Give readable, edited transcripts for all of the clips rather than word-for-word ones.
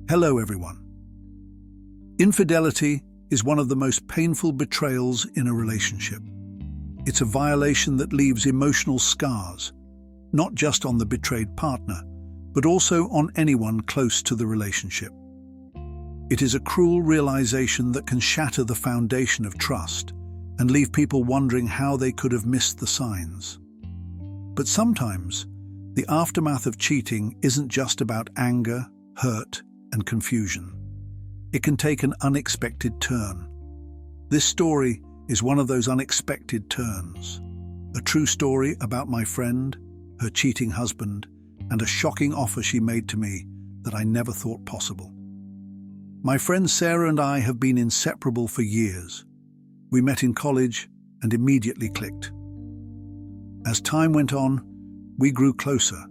Hello, everyone. Infidelity is one of the most painful betrayals in a relationship. It's a violation that leaves emotional scars, not just on the betrayed partner, but also on anyone close to the relationship. It is a cruel realization that can shatter the foundation of trust and leave people wondering how they could have missed the signs. But sometimes, the aftermath of cheating isn't just about anger, hurt, and confusion. It can take an unexpected turn. This story is one of those unexpected turns. A true story about my friend, her cheating husband, and a shocking offer she made to me that I never thought possible. My friend Sarah and I have been inseparable for years. We met in college and immediately clicked. As time went on, we grew closer,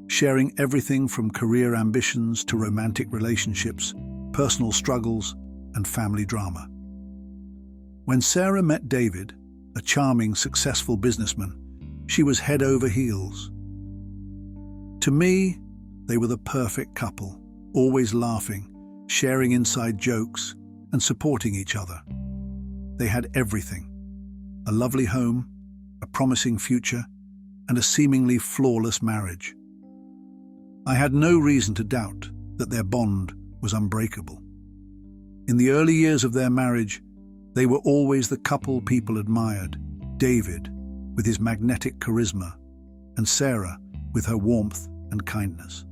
sharing everything from career ambitions to romantic relationships, personal struggles, and family drama. When Sarah met David, a charming, successful businessman, she was head over heels. To me, they were the perfect couple, always laughing, sharing inside jokes, and supporting each other. They had everything: a lovely home, a promising future, and a seemingly flawless marriage. I had no reason to doubt that their bond was unbreakable. In the early years of their marriage, they were always the couple people admired: David, with his magnetic charisma, and Sarah, with her warmth and kindness.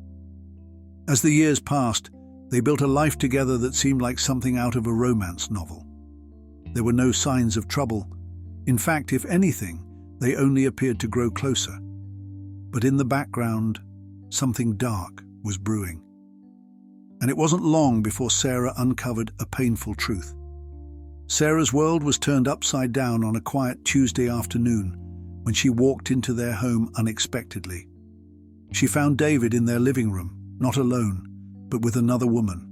As the years passed, they built a life together that seemed like something out of a romance novel. There were no signs of trouble. In fact, if anything, they only appeared to grow closer. But in the background, something dark was brewing. And it wasn't long before Sarah uncovered a painful truth. Sarah's world was turned upside down on a quiet Tuesday afternoon when she walked into their home unexpectedly. She found David in their living room, not alone, but with another woman.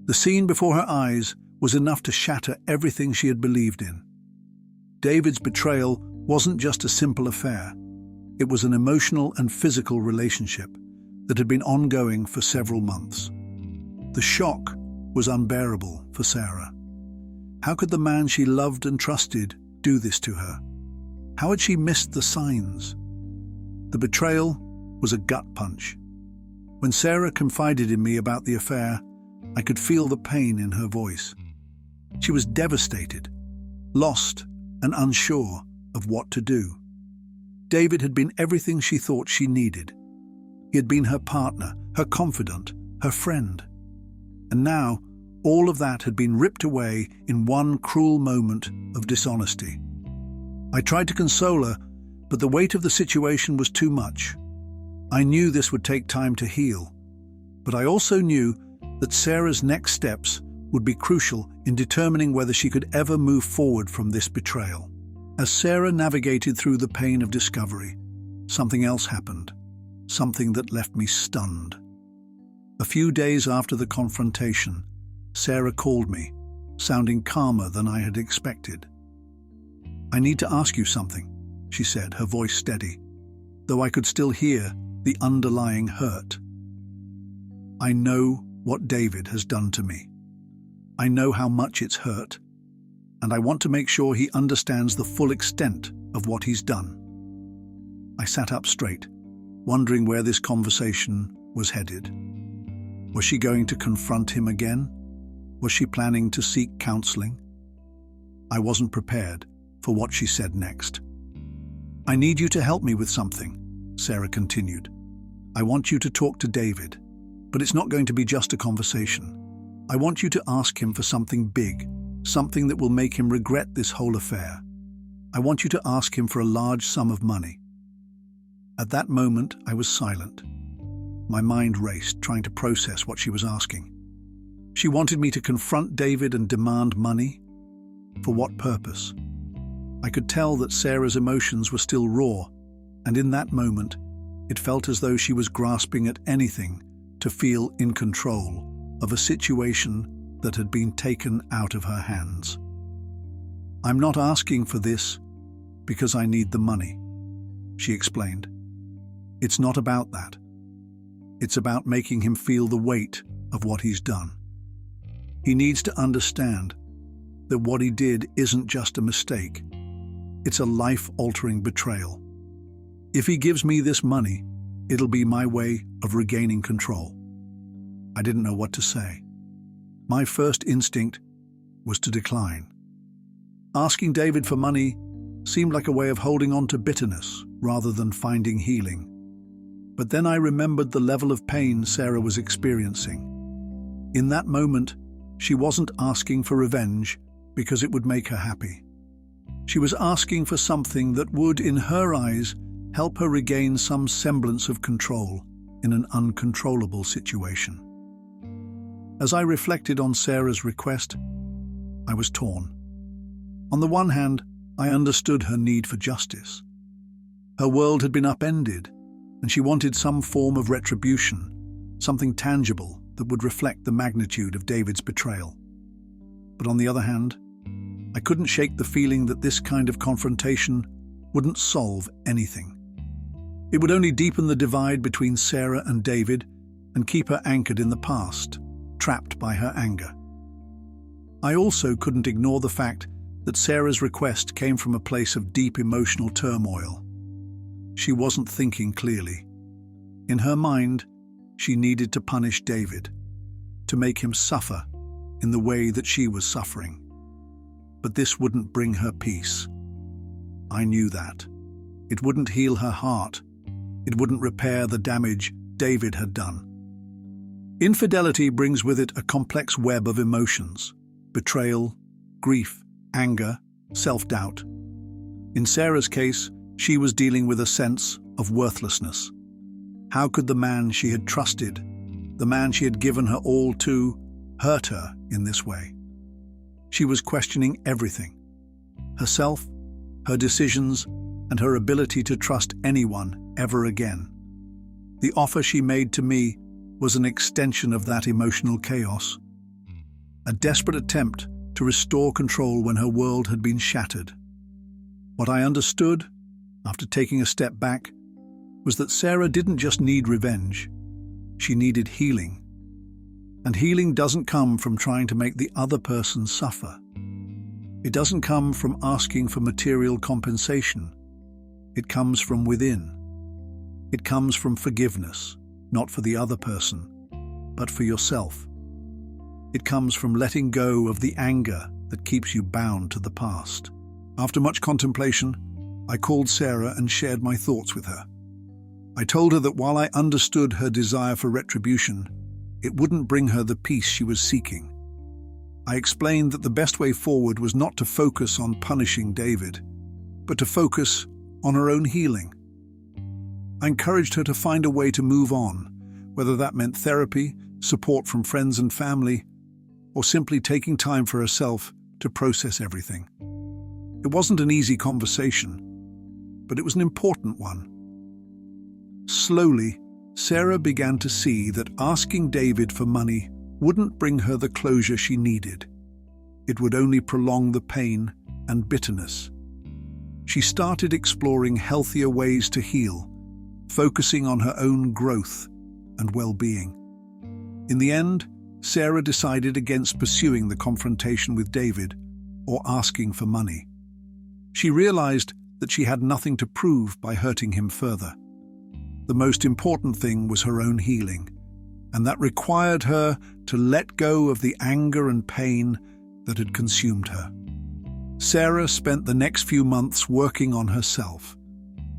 The scene before her eyes was enough to shatter everything she had believed in. David's betrayal wasn't just a simple affair. It was an emotional and physical relationship that had been ongoing for several months. The shock was unbearable for Sarah. How could the man she loved and trusted do this to her? How had she missed the signs? The betrayal was a gut punch. When Sarah confided in me about the affair, I could feel the pain in her voice. She was devastated, lost, and unsure of what to do. David had been everything she thought she needed. He had been her partner, her confidant, her friend. And now, all of that had been ripped away in one cruel moment of dishonesty. I tried to console her, but the weight of the situation was too much. I knew this would take time to heal, but I also knew that Sarah's next steps would be crucial in determining whether she could ever move forward from this betrayal. As Sarah navigated through the pain of discovery, something else happened, something that left me stunned. A few days after the confrontation, Sarah called me, sounding calmer than I had expected. "I need to ask you something," she said, her voice steady, though I could still hear the underlying hurt. "I know what David has done to me. I know how much it's hurt, and I want to make sure he understands the full extent of what he's done." I sat up straight, wondering where this conversation was headed. Was she going to confront him again? Was she planning to seek counseling? I wasn't prepared for what she said next. "I need you to help me with something," Sarah continued. "I want you to talk to David, but it's not going to be just a conversation. I want you to ask him for something big, something that will make him regret this whole affair. I want you to ask him for a large sum of money." At that moment, I was silent. My mind raced, trying to process what she was asking. She wanted me to confront David and demand money? For what purpose? I could tell that Sarah's emotions were still raw, and in that moment, it felt as though she was grasping at anything to feel in control of a situation that had been taken out of her hands. "I'm not asking for this because I need the money," she explained. "It's not about that. It's about making him feel the weight of what he's done. He needs to understand that what he did isn't just a mistake. It's a life-altering betrayal. If he gives me this money, it'll be my way of regaining control. I didn't know what to say. My first instinct was to decline. Asking David for money seemed like a way of holding on to bitterness rather than finding healing. But then I remembered the level of pain Sarah was experiencing. In that moment, she wasn't asking for revenge because it would make her happy. She was asking for something that would, in her eyes, help her regain some semblance of control in an uncontrollable situation. As I reflected on Sarah's request, I was torn. On the one hand, I understood her need for justice. Her world had been upended, and she wanted some form of retribution, something tangible that would reflect the magnitude of David's betrayal. But on the other hand, I couldn't shake the feeling that this kind of confrontation wouldn't solve anything. It would only deepen the divide between Sarah and David and keep her anchored in the past, trapped by her anger. I also couldn't ignore the fact that Sarah's request came from a place of deep emotional turmoil. She wasn't thinking clearly. In her mind, she needed to punish David, to make him suffer in the way that she was suffering. But this wouldn't bring her peace. I knew that. It wouldn't heal her heart. It wouldn't repair the damage David had done. Infidelity brings with it a complex web of emotions: betrayal, grief, anger, self-doubt. In Sarah's case, she was dealing with a sense of worthlessness. How could the man she had trusted, the man she had given her all to, hurt her in this way? She was questioning everything: herself, her decisions, and her ability to trust anyone ever again. The offer she made to me was an extension of that emotional chaos, a desperate attempt to restore control when her world had been shattered. What I understood, after taking a step back, was that Sarah didn't just need revenge, she needed healing. And healing doesn't come from trying to make the other person suffer. It doesn't come from asking for material compensation. It comes from within. It comes from forgiveness, not for the other person, but for yourself. It comes from letting go of the anger that keeps you bound to the past. After much contemplation, I called Sarah and shared my thoughts with her. I told her that while I understood her desire for retribution, it wouldn't bring her the peace she was seeking. I explained that the best way forward was not to focus on punishing David, but to focus on her own healing. I encouraged her to find a way to move on, whether that meant therapy, support from friends and family, or simply taking time for herself to process everything. It wasn't an easy conversation, but it was an important one. Slowly, Sarah began to see that asking David for money wouldn't bring her the closure she needed. It would only prolong the pain and bitterness. She started exploring healthier ways to heal, focusing on her own growth and well-being. In the end, Sarah decided against pursuing the confrontation with David or asking for money. She realized that she had nothing to prove by hurting him further. The most important thing was her own healing, and that required her to let go of the anger and pain that had consumed her. Sarah spent the next few months working on herself,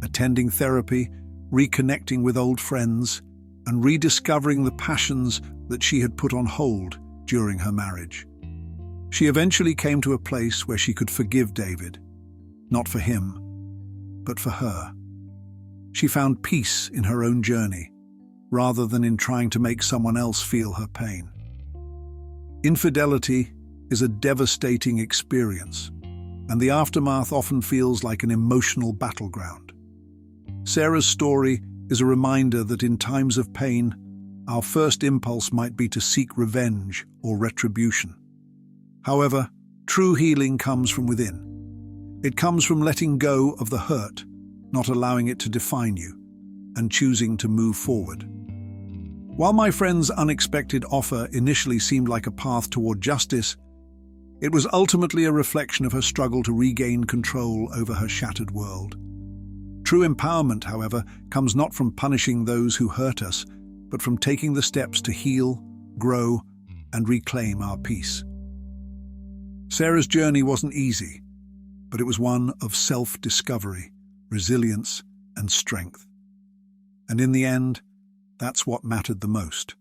attending therapy, reconnecting with old friends, and rediscovering the passions that she had put on hold during her marriage. She eventually came to a place where she could forgive David, not for him, but for her. She found peace in her own journey, rather than in trying to make someone else feel her pain. Infidelity is a devastating experience, and the aftermath often feels like an emotional battleground. Sarah's story is a reminder that in times of pain, our first impulse might be to seek revenge or retribution. However, true healing comes from within. It comes from letting go of the hurt, not allowing it to define you, and choosing to move forward. While my friend's unexpected offer initially seemed like a path toward justice, it was ultimately a reflection of her struggle to regain control over her shattered world. True empowerment, however, comes not from punishing those who hurt us, but from taking the steps to heal, grow, and reclaim our peace. Sarah's journey wasn't easy, but it was one of self-discovery, resilience, and strength. And in the end, that's what mattered the most.